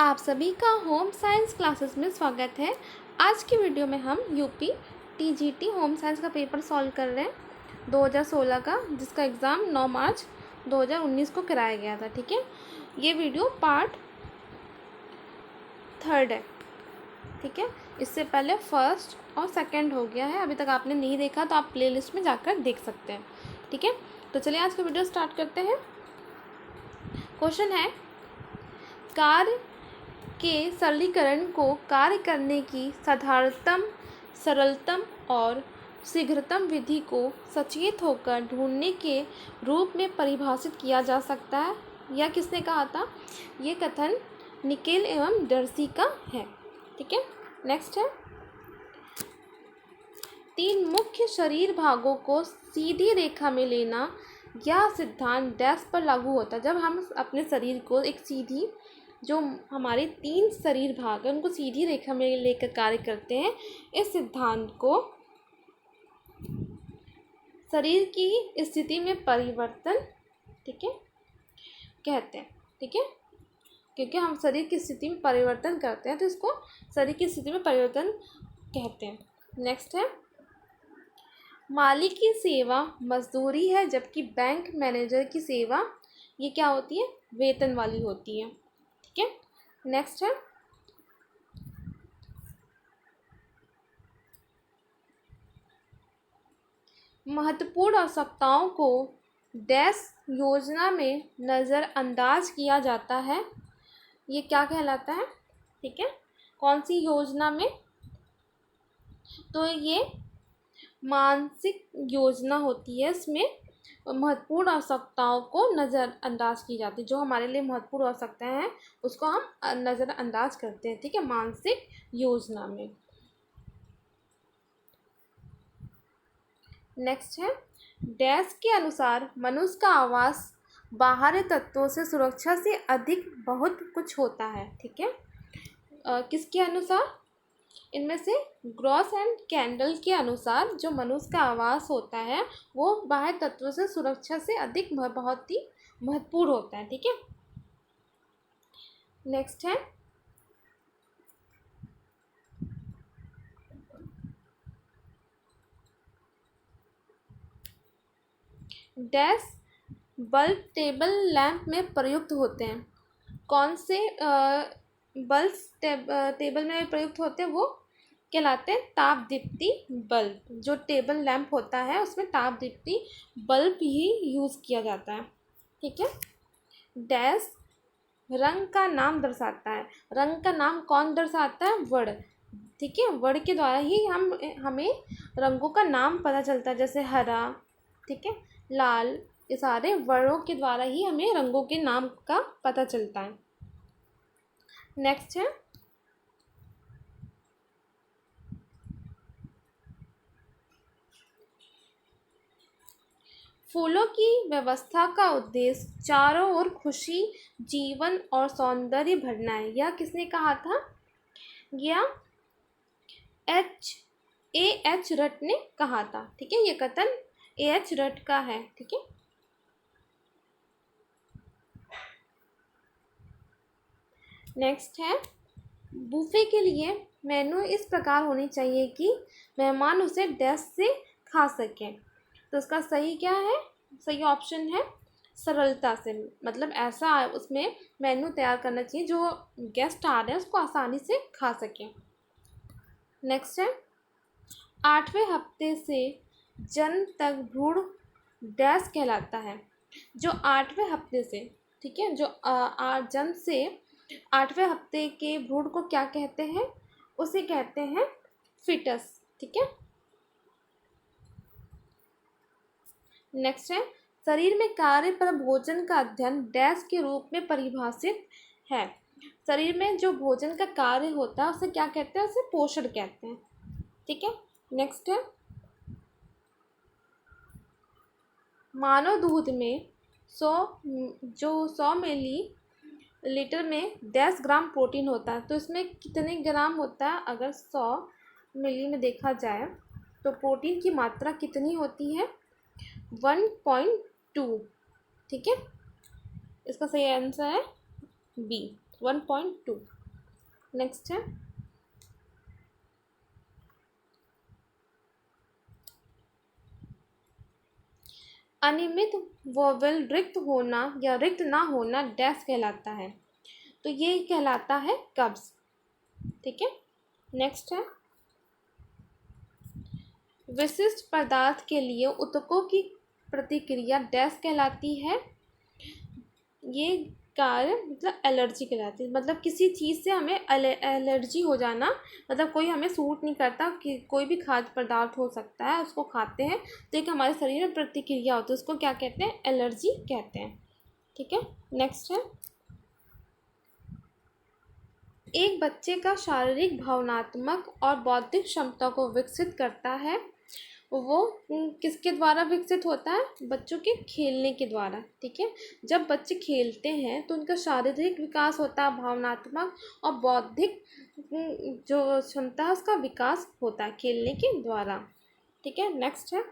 आप सभी का होम साइंस क्लासेस में स्वागत है। आज की वीडियो में हम यूपी टीजीटी होम साइंस का पेपर सॉल्व कर रहे हैं 2016 का, जिसका एग्ज़ाम 9 मार्च 2019 को कराया गया था। ठीक है, ये वीडियो पार्ट 3 है। ठीक है, इससे पहले फर्स्ट और सेकंड हो गया है। अभी तक आपने नहीं देखा तो आप प्लेलिस्ट में जाकर देख सकते हैं। ठीक है, तो चलिए आज का वीडियो स्टार्ट करते हैं। क्वेश्चन है, कार्य के सरलीकरण को कार्य करने की साधारणतम, सरलतम और शीघ्रतम विधि को सचेत होकर ढूंढने के रूप में परिभाषित किया जा सकता है। यह किसने कहा था? ये कथन निकेल एवं डर्सी का है। ठीक है, नेक्स्ट है, 3 मुख्य शरीर भागों को सीधी रेखा में लेना, यह सिद्धांत डैश पर लागू होता है। जब हम अपने शरीर को एक सीधी, जो हमारे 3 शरीर भाग हैं उनको सीधी रेखा में लेकर कार्य करते हैं, इस सिद्धांत को शरीर की स्थिति में परिवर्तन, ठीक है, कहते हैं। ठीक है, क्योंकि हम शरीर की स्थिति में परिवर्तन करते हैं तो इसको शरीर की स्थिति में परिवर्तन कहते हैं। नेक्स्ट है, माली की सेवा मजदूरी है, जबकि बैंक मैनेजर की सेवा ये क्या होती है? वेतन वाली होती है। ठीक है, नेक्स्ट है, महत्वपूर्ण आवश्यकताओं को डैश योजना में नज़रअंदाज किया जाता है। ये क्या कहलाता है? ठीक है, कौन सी योजना में? तो ये मानसिक योजना होती है। इसमें महत्वपूर्ण आवश्यकताओं को नज़रअंदाज की जाती है। जो हमारे लिए महत्वपूर्ण आवश्यकताएं हैं उसको हम नज़रअंदाज करते हैं। ठीक है, मानसिक योजना में। नेक्स्ट है, डैश के अनुसार मनुष्य का आवास बाहरी तत्वों से सुरक्षा से अधिक बहुत कुछ होता है। ठीक है, किसके अनुसार? इनमें से ग्रॉस एंड कैंडल के अनुसार जो मनुष्य का आवास होता है वो बाह्य तत्वों से सुरक्षा से अधिक बहुत ही महत्वपूर्ण होता है। ठीक है, नेक्स्ट है, डैश बल्ब टेबल लैंप में प्रयुक्त होते हैं। कौन से बल्ब टेबल में प्रयुक्त होते हैं? वो कहलाते हैं ताप दीप्ति बल्ब। जो टेबल लैंप होता है उसमें ताप दीप्ति बल्ब ही यूज़ किया जाता है। ठीक है, डैश रंग का नाम दर्शाता है। रंग का नाम कौन दर्शाता है? वर्ण। ठीक है, वर्ण के द्वारा ही हमें रंगों का नाम पता चलता है, जैसे हरा, ठीक है, लाल, ये सारे वर्णों के द्वारा ही हमें रंगों के नाम का पता चलता है। नेक्स्ट है, फूलों की व्यवस्था का उद्देश्य चारों ओर खुशी, जीवन और सौंदर्य भरना है। यह किसने कहा था? यह एच रट ने कहा था। ठीक है, ये कथन एच रट का है। ठीक है, नेक्स्ट है, बुफे के लिए मेनू इस प्रकार होनी चाहिए कि मेहमान उसे डैश से खा सकें। तो इसका सही क्या है? सही ऑप्शन है सरलता से। मतलब ऐसा उसमें मेनू तैयार करना चाहिए जो गेस्ट आ रहे हैं उसको आसानी से खा सकें। नेक्स्ट है, 8वें हफ्ते से जन्म तक भ्रूण डैश कहलाता है। जो 8वें हफ्ते से, ठीक है, जो जन्म से 8वें हफ्ते के भ्रूण को क्या कहते हैं? उसे कहते हैं फिटस। ठीक है, नेक्स्ट है, शरीर में कार्य पर भोजन का अध्ययन डैश के रूप में परिभाषित है। शरीर में जो भोजन का कार्य होता है उसे क्या कहते हैं? उसे पोषण कहते हैं। ठीक है, नेक्स्ट है, मानव दूध में 100 मिलीलीटर में 10 ग्राम प्रोटीन होता है। तो इसमें कितने ग्राम होता है? अगर 100 मिली में देखा जाए तो प्रोटीन की मात्रा कितनी होती है? 1.2। ठीक है, इसका सही आंसर है बी, 1.2। नेक्स्ट है अनियमित वोवेल रिक्त होना या रिक्त ना होना डैश कहलाता है, तो ये कहलाता है कब्ज। ठीक है। नेक्स्ट है विशिष्ट पदार्थ के लिए ऊतकों की प्रतिक्रिया डैश कहलाती है। ये कार्य मतलब एलर्जी कहलाती है, मतलब किसी चीज़ से हमें एलर्जी हो जाना, मतलब कोई हमें सूट नहीं करता कि कोई भी खाद्य पदार्थ हो सकता है, उसको खाते हैं तो एक हमारे शरीर में प्रतिक्रिया होती है, उसको क्या कहते हैं, एलर्जी कहते हैं। ठीक है। नेक्स्ट है एक बच्चे का शारीरिक, भावनात्मक और बौद्धिक क्षमता को विकसित करता है, वो किसके द्वारा विकसित होता है, बच्चों के खेलने के द्वारा। ठीक है। जब बच्चे खेलते हैं तो उनका शारीरिक विकास होता है, भावनात्मक और बौद्धिक जो क्षमता है उसका विकास होता है खेलने के द्वारा। ठीक है। नेक्स्ट है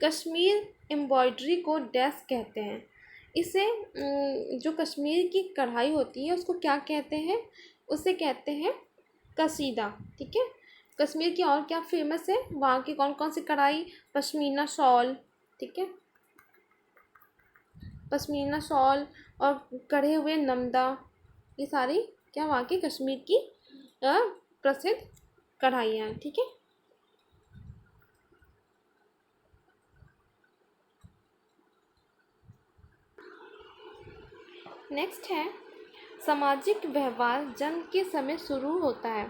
कश्मीर एम्ब्रॉयडरी को डैश कहते हैं। इसे जो कश्मीर की कढ़ाई होती है उसको क्या कहते हैं, उसे कहते हैं कसीदा। ठीक है। कश्मीर की और क्या फेमस है, वहाँ की कौन कौन सी कढ़ाई, पश्मीना शॉल। ठीक है। पश्मीना शॉल और कढ़े हुए नमदा, ये सारी क्या वहाँ की कश्मीर की प्रसिद्ध कढ़ाइयाँ हैं। ठीक है। नेक्स्ट है सामाजिक व्यवहार जन्म के समय शुरू होता है,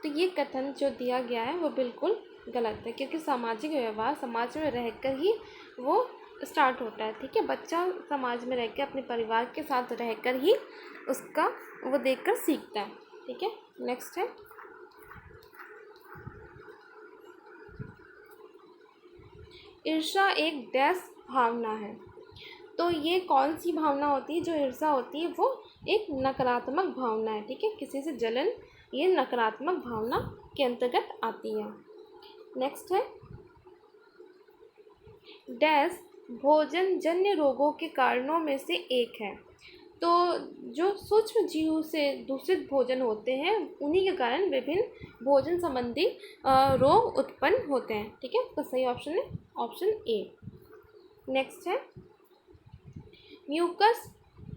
तो ये कथन जो दिया गया है वो बिल्कुल गलत है, क्योंकि सामाजिक व्यवहार समाज में रहकर ही वो स्टार्ट होता है। ठीक है। बच्चा समाज में रहकर अपने परिवार के साथ रहकर ही उसका वो देखकर सीखता है। ठीक है। नेक्स्ट है ईर्ष्या एक डैश भावना है, तो ये कौन सी भावना होती है, जो ईर्ष्या होती है वो एक नकारात्मक भावना है। ठीक है। किसी से जलन ये नकारात्मक भावना के अंतर्गत आती है। नेक्स्ट है डैश भोजन जन्य रोगों के कारणों में से एक है, तो जो सूक्ष्म जीव से दूषित भोजन होते हैं उन्हीं के कारण विभिन्न भोजन संबंधी रोग उत्पन्न होते हैं। ठीक है। तो सही ऑप्शन है ऑप्शन ए। नेक्स्ट है म्यूकस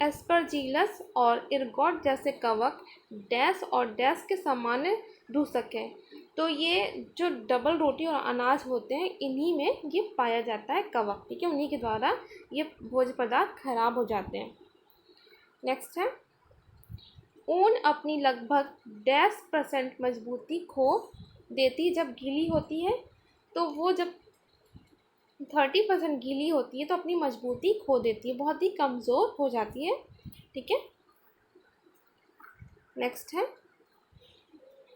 एस्परजिलस और इरगॉट जैसे कवक डैश और डैश के सामान्य दूषक हैं, तो ये जो डबल रोटी और अनाज होते हैं इन्हीं में ये पाया जाता है कवक। ठीक है। उन्हीं के द्वारा ये भोज्य पदार्थ खराब हो जाते हैं। नेक्स्ट है ऊन अपनी लगभग %% मजबूती खो देती जब गीली होती है, तो वो जब 30% गीली होती है तो अपनी मजबूती खो देती है, बहुत ही कमज़ोर हो जाती है। ठीक है। नेक्स्ट है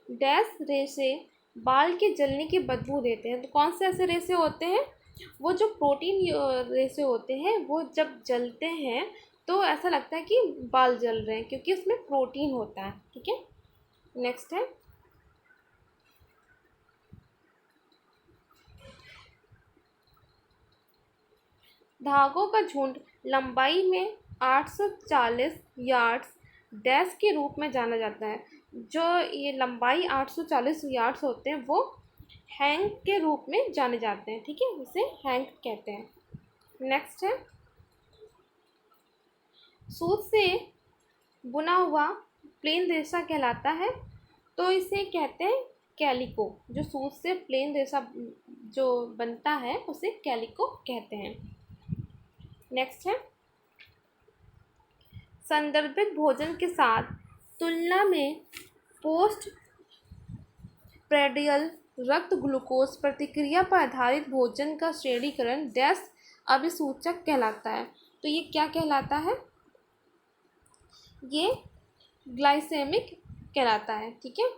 डैश रेशे बाल के जलने की बदबू देते हैं, तो कौन से ऐसे रेशे होते हैं, वो जो प्रोटीन रेशे होते हैं वो जब जलते हैं तो ऐसा लगता है कि बाल जल रहे हैं, क्योंकि उसमें प्रोटीन होता है। ठीक है। नेक्स्ट है धागों का झुंड लंबाई में 840 यार्ड्स डैश के रूप में जाना जाता है, जो ये लंबाई 840 यार्ड्स होते हैं वो हैंग के रूप में जाने जाते हैं। ठीक है। उसे हैंग कहते हैं। नेक्स्ट है सूत से बुना हुआ प्लेन रेशा कहलाता है, तो इसे कहते हैं कैलिको। जो सूत से प्लेन रेशा जो बनता है उसे कैलिको कहते हैं। नेक्स्ट है संदर्भित भोजन के साथ तुलना में पोस्ट प्रेडियल रक्त ग्लूकोज प्रतिक्रिया पर आधारित भोजन का श्रेणीकरण डैश अभिसूचक कहलाता है, तो ये क्या कहलाता है, ये ग्लाइसेमिक कहलाता है। ठीक है।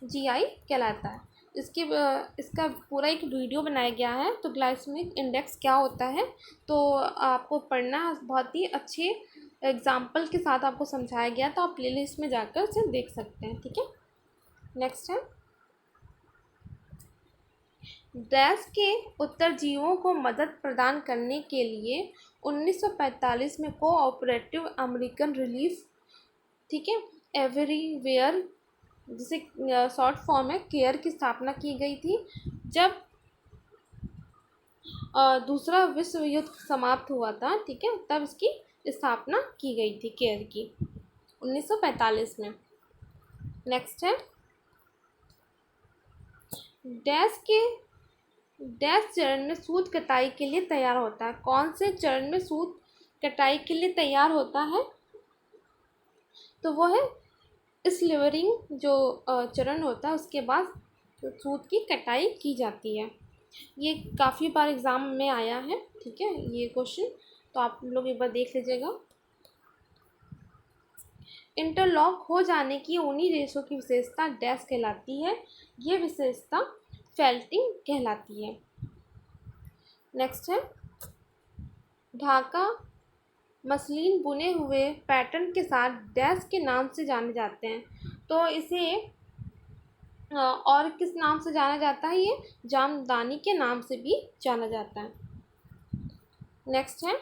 जीआई कहलाता है। इसका पूरा एक वीडियो बनाया गया है, तो ग्लाइसेमिक इंडेक्स क्या होता है तो आपको पढ़ना, बहुत ही अच्छे एग्जाम्पल के साथ आपको समझाया गया, तो आप प्लेलिस्ट में जाकर उसे देख सकते हैं। ठीक है। नेक्स्ट है डैश के उत्तरजीवियों को मदद प्रदान करने के लिए 1945 में कोऑपरेटिव अमेरिकन रिलीफ, ठीक है, एवरीवेयर, जिसे शॉर्ट फॉर्म है, केयर, की स्थापना की गई थी। जब दूसरा विश्व युद्ध समाप्त हुआ था, ठीक है, तब इसकी स्थापना की गई थी केयर की, 1945 में। नेक्स्ट है, डैश चरण में सूत कटाई के लिए तैयार होता है। कौन से चरण में सूत कटाई के लिए तैयार होता है? तो वो है स्लीवरिंग, जो चरण होता है, उसके बाद सूत की कटाई की जाती है। ये काफ़ी बार एग्ज़ाम में आया है, ठीक है, ये क्वेश्चन, तो आप लोग एक बार देख लीजिएगा। इंटरलॉक हो जाने की ऊनी रेशों की विशेषता डैश कहलाती है। ये विशेषता फेल्टिंग कहलाती है। नेक्स्ट है, ढाका मसलिन बुने हुए पैटर्न के साथ डैश के नाम से जाने जाते हैं। तो इसे और किस नाम से जाना जाता है? ये जामदानी के नाम से भी जाना जाता है। नेक्स्ट है,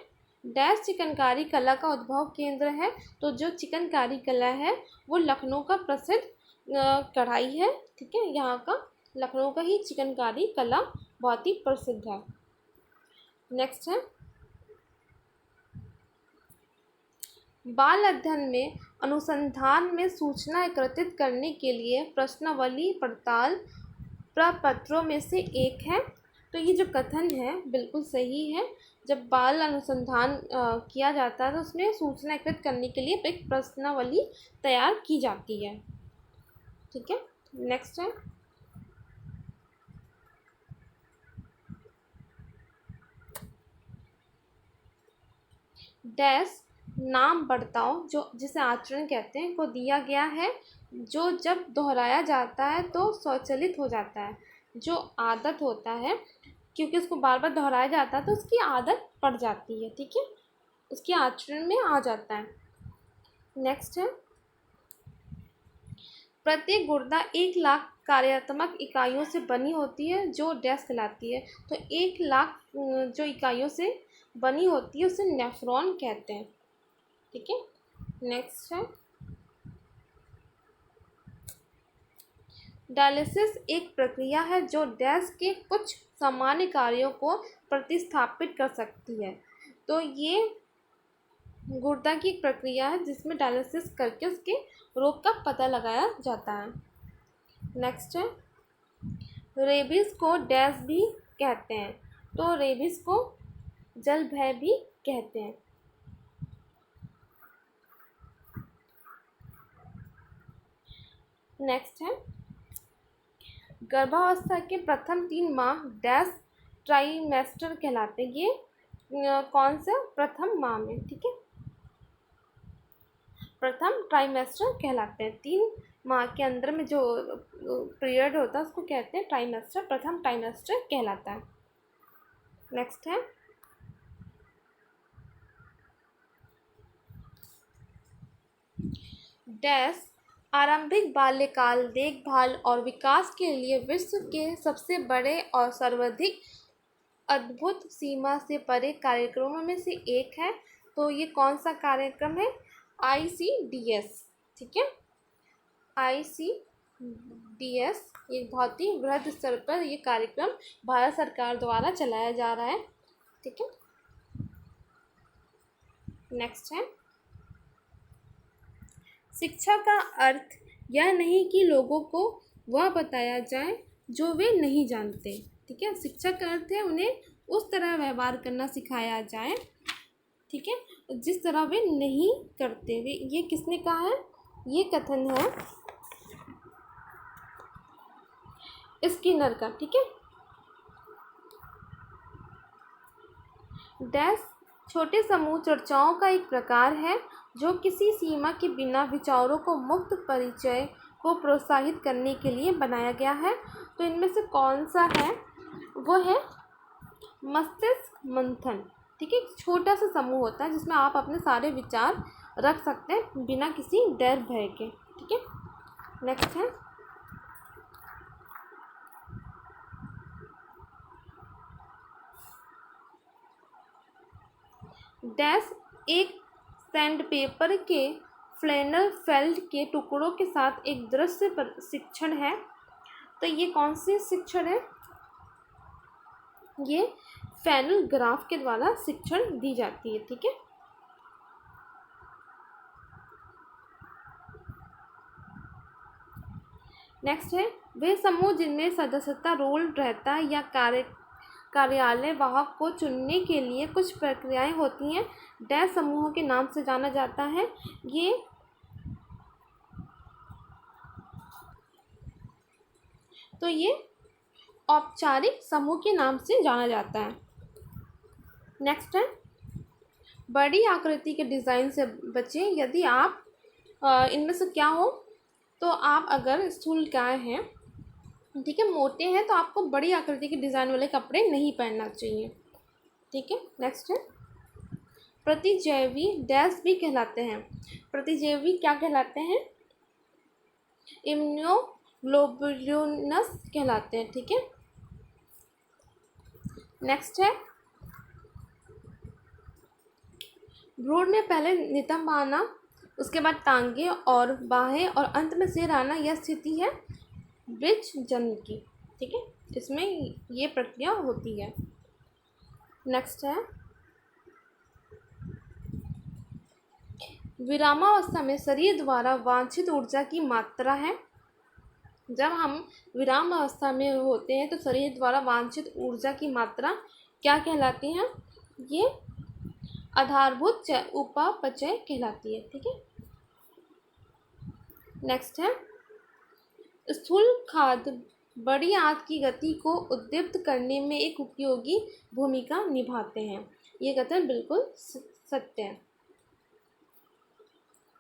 डैश चिकनकारी कला का उद्भव केंद्र है। तो जो चिकनकारी कला है वो लखनऊ का प्रसिद्ध कढ़ाई है, ठीक है, यहाँ का लखनऊ का ही चिकनकारी कला बहुत ही प्रसिद्ध है। नेक्स्ट है, बाल अध्ययन में अनुसंधान में सूचना एकत्रित करने के लिए प्रश्नावली पड़ताल प्रपत्रों में से एक है। तो ये जो कथन है बिल्कुल सही है। जब बाल अनुसंधान किया जाता है तो उसमें सूचना एकत्रित करने के लिए एक प्रश्नावली तैयार की जाती है, ठीक है। नेक्स्ट है, डैश नाम बर्ताव, जो जिसे आचरण कहते हैं, को दिया गया है जो जब दोहराया जाता है तो स्वचालित हो जाता है। जो आदत होता है, क्योंकि उसको बार बार दोहराया जाता है तो उसकी आदत पड़ जाती है, ठीक है, उसके आचरण में आ जाता है। नेक्स्ट है, प्रत्येक गुर्दा 1,00,000 कार्यात्मक इकाइयों से बनी होती है जो डैश कहलाती है। तो 1,00,000 जो इकाइयों से बनी होती है उसे नेफ्रॉन कहते हैं, ठीक है। नेक्स्ट है, डायलिसिस एक प्रक्रिया है जो डैश के कुछ सामान्य कार्यों को प्रतिस्थापित कर सकती है। तो ये गुर्दा की एक प्रक्रिया है जिसमें डायलिसिस करके उसके रोग का पता लगाया जाता है। नेक्स्ट है, रेबीज को डैश भी कहते हैं। तो रेबीज को जल भय भी कहते हैं। नेक्स्ट है, गर्भावस्था के प्रथम 3 माह डैश ट्राइमेस्टर कहलाते हैं। ये कौन सा प्रथम माह में, ठीक है, प्रथम ट्राइमेस्टर कहलाते हैं। 3 माह के अंदर में जो पीरियड होता है उसको कहते हैं ट्राइमेस्टर, प्रथम ट्राइमेस्टर कहलाता है। नेक्स्ट है, डैश आरंभिक बाल्यकाल देखभाल और विकास के लिए विश्व के सबसे बड़े और सर्वाधिक अद्भुत सीमा से परे कार्यक्रमों में से एक है। तो ये कौन सा कार्यक्रम है? ICDS, ठीक है, ICDS ये बहुत ही वृहद स्तर पर ये कार्यक्रम भारत सरकार द्वारा चलाया जा रहा है, ठीक है। नेक्स्ट है, शिक्षा का अर्थ यह नहीं कि लोगों को वह बताया जाए जो वे नहीं जानते, ठीक है। शिक्षा का अर्थ है उन्हें उस तरह व्यवहार करना सिखाया जाए, ठीक है, जिस तरह वे नहीं करते। वे ये किसने कहा है? ये कथन है स्किनर का, ठीक है। डैश छोटे समूह चर्चाओं का एक प्रकार है जो किसी सीमा के बिना विचारों को मुक्त परिचय को प्रोत्साहित करने के लिए बनाया गया है। तो इनमें से कौन सा है? वो है मस्तिष्क मंथन, ठीक है। छोटा सा समूह होता है जिसमें आप अपने सारे विचार रख सकते हैं बिना किसी डर भय के, ठीक है। नेक्स्ट है, डैश एक सैंडपेपर के फ्लैनल फेल्ड के टुकड़ों के साथ एक दृश्य शिक्षण है। तो ये कौन सी शिक्षण है? ये फेनल ग्राफ के द्वारा शिक्षण दी जाती है। ठीक है, नेक्स्ट है वे समूह जिनमें सदस्यता रोल रहता है या कार्यालय वाहक को चुनने के लिए कुछ प्रक्रियाएं होती हैं, डैश समूहों के नाम से जाना जाता है। ये औपचारिक समूह के नाम से जाना जाता है। नेक्स्ट है बड़ी आकृति के डिज़ाइन से बचें। यदि आप इनमें से क्या हो, तो आप अगर स्थूलकाय हैं, ठीक है, मोटे हैं, तो आपको बड़ी आकृति के डिज़ाइन वाले कपड़े नहीं पहनना चाहिए। ठीक है, नेक्स्ट है प्रतिजैवी डैश भी कहलाते हैं। प्रतिजैवी क्या कहलाते हैं? इम्यूनोग्लोबुलिनस कहलाते हैं। ठीक है, नेक्स्ट है भ्रूण में पहले नितंब आना, उसके बाद टांगे और बाहें और अंत में सिर आना, यह स्थिति है वृक्ष जन्म की। ठीक है, इसमें ये प्रक्रिया होती है। नेक्स्ट है विरामावस्था में शरीर द्वारा वांछित ऊर्जा की मात्रा है। जब हम विराम अवस्था में होते हैं तो शरीर द्वारा वांछित ऊर्जा की मात्रा क्या कहलाती है? ये आधारभूत उपापचय कहलाती है। ठीक है, नेक्स्ट है स्थूल खाद्य बड़ी आंत की गति को उद्दीप्त करने में एक उपयोगी भूमिका निभाते हैं। ये कथन बिल्कुल सत्य है।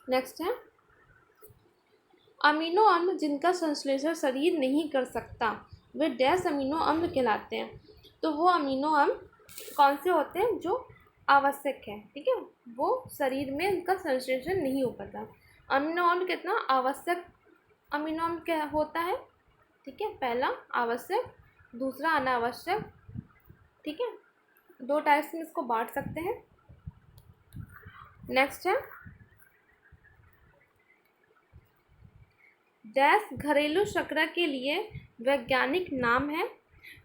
नेक्स्ट है अमीनो अम्ल जिनका संश्लेषण शरीर नहीं कर सकता वे डैश अमीनो अम्ल कहलाते हैं। तो वो अमीनो अम्ल कौन से होते हैं जो आवश्यक है? ठीक है, वो शरीर में उनका संश्लेषण नहीं हो पाता। अमीनो अम्ल कितना आवश्यक अमीनो अम्ल क्या होता है? ठीक है, पहला आवश्यक, दूसरा अनावश्यक। ठीक है, दो टाइप्स में इसको बांट सकते हैं। नेक्स्ट है डैश घरेलू शर्करा के लिए वैज्ञानिक नाम है।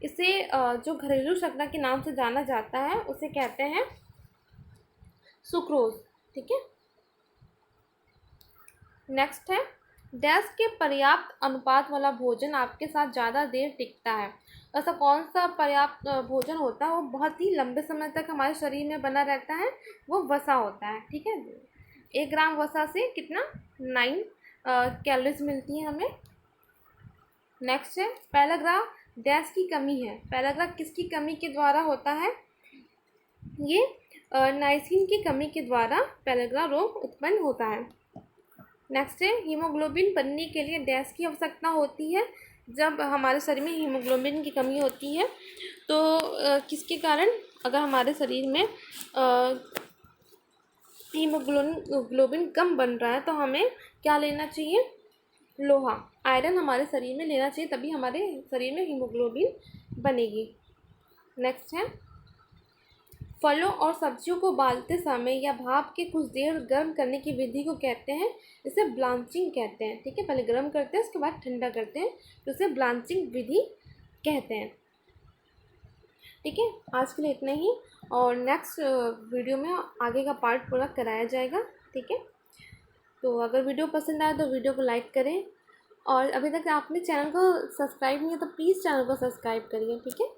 इसे जो घरेलू शर्करा के नाम से जाना जाता है उसे कहते हैं सुक्रोज। ठीक है, नेक्स्ट है डैश के पर्याप्त अनुपात वाला भोजन आपके साथ ज़्यादा देर टिकता है। ऐसा कौन सा पर्याप्त भोजन होता है? वो बहुत ही लंबे समय तक हमारे शरीर में बना रहता है, वो वसा होता है। ठीक है, 1 ग्राम वसा से कितना 9 कैलोरीज मिलती है हमें। नेक्स्ट है पैराग्राफ डैश की कमी है। पैराग्राफ किसकी कमी के द्वारा होता है? ये नाइसिन की कमी के द्वारा पैराग्राफ रोग उत्पन्न होता है। नेक्स्ट है हीमोग्लोबिन बनने के लिए डैश की आवश्यकता होती है। जब हमारे शरीर में हीमोग्लोबिन की कमी होती है तो किसके कारण? अगर हमारे शरीर में हीमोग्लोबिन कम बन रहा है तो हमें क्या लेना चाहिए? लोहा, आयरन हमारे शरीर में लेना चाहिए, तभी हमारे शरीर में हीमोग्लोबिन बनेगी। नेक्स्ट है फलों और सब्जियों को उबालते समय या भाप के कुछ देर गर्म करने की विधि को कहते हैं, इसे ब्लांचिंग कहते हैं। ठीक है, पहले गर्म करते हैं उसके बाद ठंडा करते हैं, तो इसे ब्लांचिंग विधि कहते हैं। ठीक है, आज के लिए इतना ही, और नेक्स्ट वीडियो में आगे का पार्ट पूरा कराया जाएगा। ठीक है, तो अगर वीडियो पसंद आए तो वीडियो को लाइक करें, और अभी तक आपने चैनल को सब्सक्राइब नहीं है तो प्लीज़ चैनल को सब्सक्राइब करिए। ठीक है।